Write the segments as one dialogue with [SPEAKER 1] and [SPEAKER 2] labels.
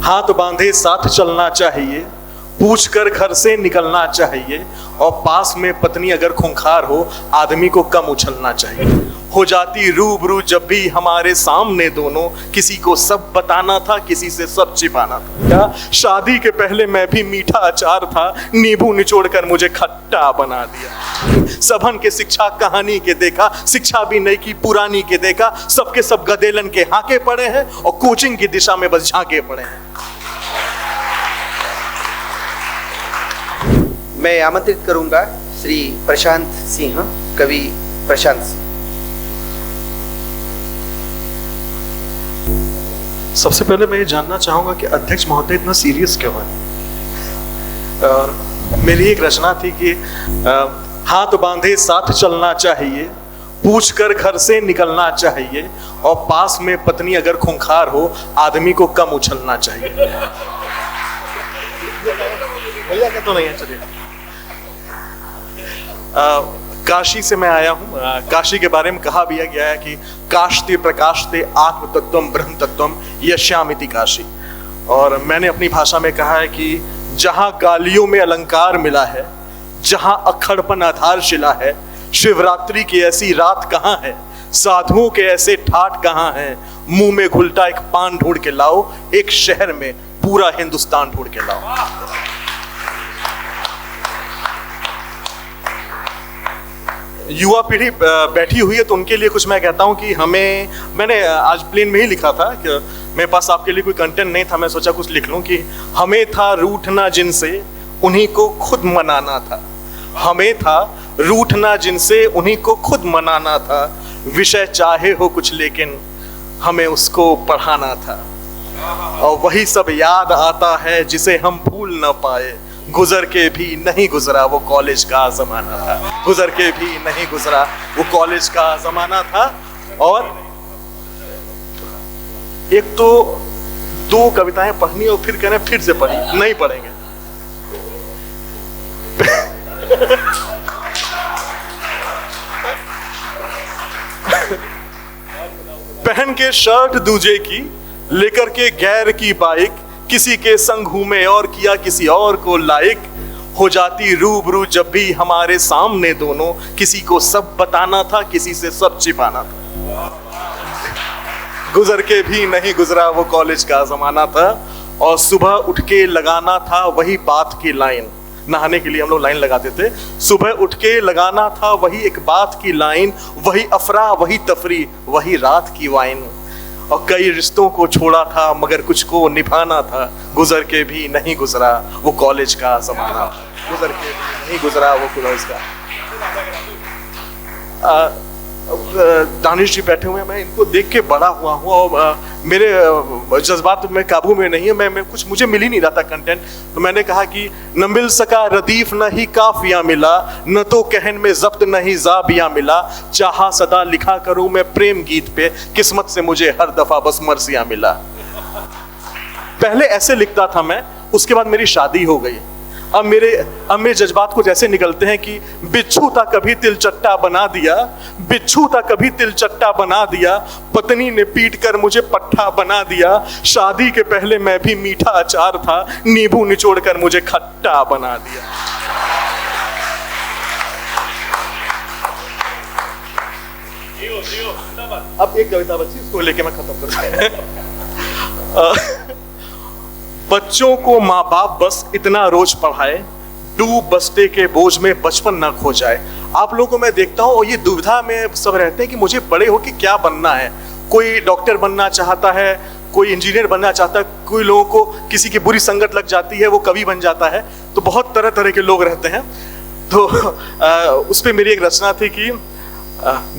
[SPEAKER 1] हाथ बांधे साथ चलना चाहिए, पूछ कर घर से निकलना चाहिए, और पास में पत्नी अगर खूंखार हो आदमी को कम उछलना चाहिए। हो जाती रूबरू जब भी हमारे सामने दोनों, किसी को सब बताना था, किसी से सब छिपाना था। क्या शादी के पहले मैं भी मीठा अचार था, नींबू निचोड़ कर मुझे खट्टा बना दिया। सबन के शिक्षा कहानी के देखा, शिक्षा भी नई की पुरानी के देखा, सबके सब गदेलन के हाके पड़े हैं और कोचिंग की दिशा में बस झांके पड़े हैं।
[SPEAKER 2] मैं आमंत्रित करूंगा श्री प्रशांत सिंह, कवि प्रशांत सिंह।
[SPEAKER 1] सबसे पहले मैं ये जानना चाहूंगा कि अध्यक्ष महोदय इतना सीरियस क्यों है। मेरी एक रचना थी कि हाथ बांधे साथ चलना चाहिए, पूछ कर घर से निकलना चाहिए, और पास में पत्नी अगर खूंखार हो आदमी को कम उछलना चाहिए। भैया क्या तो नहीं है, चलिए। काशी से मैं आया हूँ। काशी के बारे में कहा भी गया है कि काशते प्रकाशते आत्म तत्वम ब्रह्म तत्वम यश्यामिति काशी। और मैंने अपनी भाषा में कहा है कि जहाँ गालियों में अलंकार मिला है, जहाँ अक्खड़पन आधारशिला है, शिवरात्रि की ऐसी रात कहाँ है, साधुओं के ऐसे ठाट कहाँ हैं, मुंह में घुलटा एक पान ढूंढ के लाओ, एक शहर में पूरा हिंदुस्तान ढूंढ के लाओ। युवा पीढ़ी बैठी हुई है तो उनके लिए कुछ मैं कहता हूं कि मैंने आज प्लेन में ही लिखा था कि मेरे पास आपके लिए कोई कंटेंट नहीं था, मैं सोचा कुछ लिख लूं कि हमें था रूठना जिनसे उन्हीं को खुद मनाना था। हमें था रूठना जिनसे उन्हीं को खुद मनाना था, विषय चाहे हो कुछ लेकिन हमें उसको पढ़ाना था। और वही सब याद आता है जिसे हम भूल न पाए, गुजर के भी नहीं गुजरा वो कॉलेज का जमाना था। गुजर के भी नहीं गुजरा वो कॉलेज का जमाना था। और एक तो दो कविताएं पढ़नी और फिर कहना फिर से पढ़ी, नहीं पढ़ेंगे। पहन के शर्ट दूजे की, लेकर के गैर की बाइक, किसी के संग घूमे और किया किसी और को लायक। हो जाती रूबरू जब भी हमारे सामने दोनों, किसी को सब बताना था, किसी से सब छिपाना था। गुजर के भी नहीं गुजरा वो कॉलेज का जमाना था, और सुबह उठ के लगाना था वही बात की लाइन। नहाने के लिए हम लोग लाइन लगाते थे, सुबह उठ के लगाना था वही एक बात की लाइन, वही अफरा वही तफरी वही रात की वाइन। और कई रिश्तों को छोड़ा था मगर कुछ को निभाना था, गुजर के भी नहीं गुजरा वो कॉलेज का जमाना। गुजर के भी नहीं गुजरा वो कॉलेज का। दानिश जी बैठे हुए हैं, मैं इनको देख के बड़ा हुआ हूँ और मेरे जज्बात में काबू में नहीं है। मैं कुछ मुझे मिल ही नहीं रहा था कंटेंट, तो मैंने कहा कि न मिल सका रदीफ न ही काफिया मिला, न तो कहन में जब्त न ही जाबिया मिला, चाहा सदा लिखा करूं मैं प्रेम गीत पे, किस्मत से मुझे हर दफा बस मर्सिया मिला। पहले ऐसे लिखता था मैं, उसके बाद मेरी शादी हो गई। अब मेरे जज्बात कुछ ऐसे निकलते हैं कि बिच्छू था कभी तिलचट्टा बना दिया, बिच्छू था कभी तिलचट्टा बना दिया, पत्नी ने पीट कर मुझे पट्टा बना दिया, शादी के पहले मैं भी मीठा अचार था, नींबू निचोड़ कर मुझे खट्टा बना दिया। अब एक कविता बची, उसको लेके मैं खत्म कर दूं। बच्चों को माँ बाप बस इतना रोज पढ़ाए, डूब बस्ते के बोझ में बचपन ना खो जाए। आप लोगों को मैं देखता हूँ और ये दुविधा में सब रहते हैं कि मुझे बड़े होके क्या बनना है। कोई डॉक्टर बनना चाहता है, कोई इंजीनियर बनना चाहता है, कोई लोगों को किसी की बुरी संगत लग जाती है वो कवि बन जाता है। तो बहुत तरह तरह के लोग रहते हैं। तो उस पर मेरी एक रचना थी कि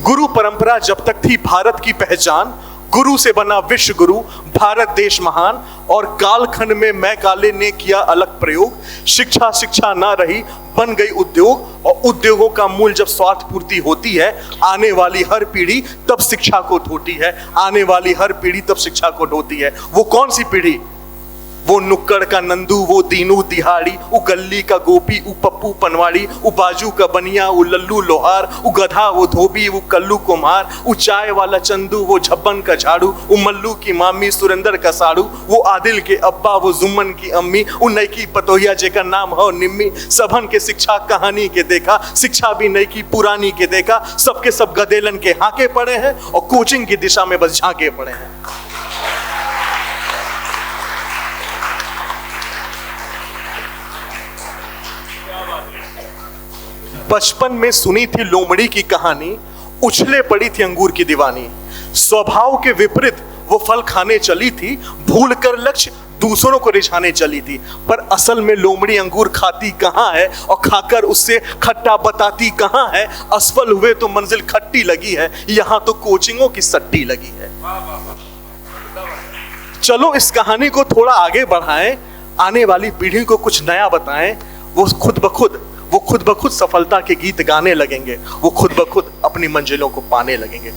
[SPEAKER 1] गुरु परंपरा जब तक थी भारत की पहचान, गुरु से बना विश्व गुरु भारत देश महान, और कालखंड में मैं काले ने किया अलग प्रयोग। शिक्षा शिक्षा ना रही बन गई उद्योग, और उद्योगों का मूल जब स्वार्थ पूर्ति होती है, आने वाली हर पीढ़ी तब शिक्षा को ढोती है। आने वाली हर पीढ़ी तब शिक्षा को ढोती है। वो कौन सी पीढ़ी? वो नुक्कड़ का नंदू, वो दीनू दिहाड़ी, वो गली का गोपी, वो पप्पू पनवाड़ी, वो बाजू का बनिया, वो लल्लू लोहार, वो गधा, वो धोबी, वो कल्लू कुम्हार, वो चाय वाला चंदू, वो झब्बन का झाड़ू, वो मल्लू की मामी, सुरेंद्र का साड़ू, वो आदिल के अब्बा, वो जुम्मन की अम्मी, वो नईकी पतोहिया जेका नाम हो निम्मी। सबन के शिक्षा कहानी के देखा, शिक्षा भी नईकी पुरानी के देखा। सबके सब गदेलन के हाके पड़े हैं और कोचिंग की दिशा में बस झांके पड़े हैं। बचपन में सुनी थी लोमड़ी की कहानी, उछले पड़ी थी अंगूर की दीवानी। स्वभाव के विपरीत वो फल खाने चली थी, भूल कर लक्ष्य दूसरों को रिझाने चली थी। पर असल में लोमड़ी अंगूर खाती कहाँ है और खाकर उससे खट्टा बताती कहाँ है। असफल हुए तो मंजिल खट्टी लगी है, यहाँ तो कोचिंगों की सट्टी लगी है। चलो इस कहानी को थोड़ा आगे बढ़ाएं, आने वाली पीढ़ी को कुछ नया बताएं। वो खुद ब खुद सफलता के गीत गाने लगेंगे। वो खुद ब खुद अपनी मंजिलों को पाने लगेंगे।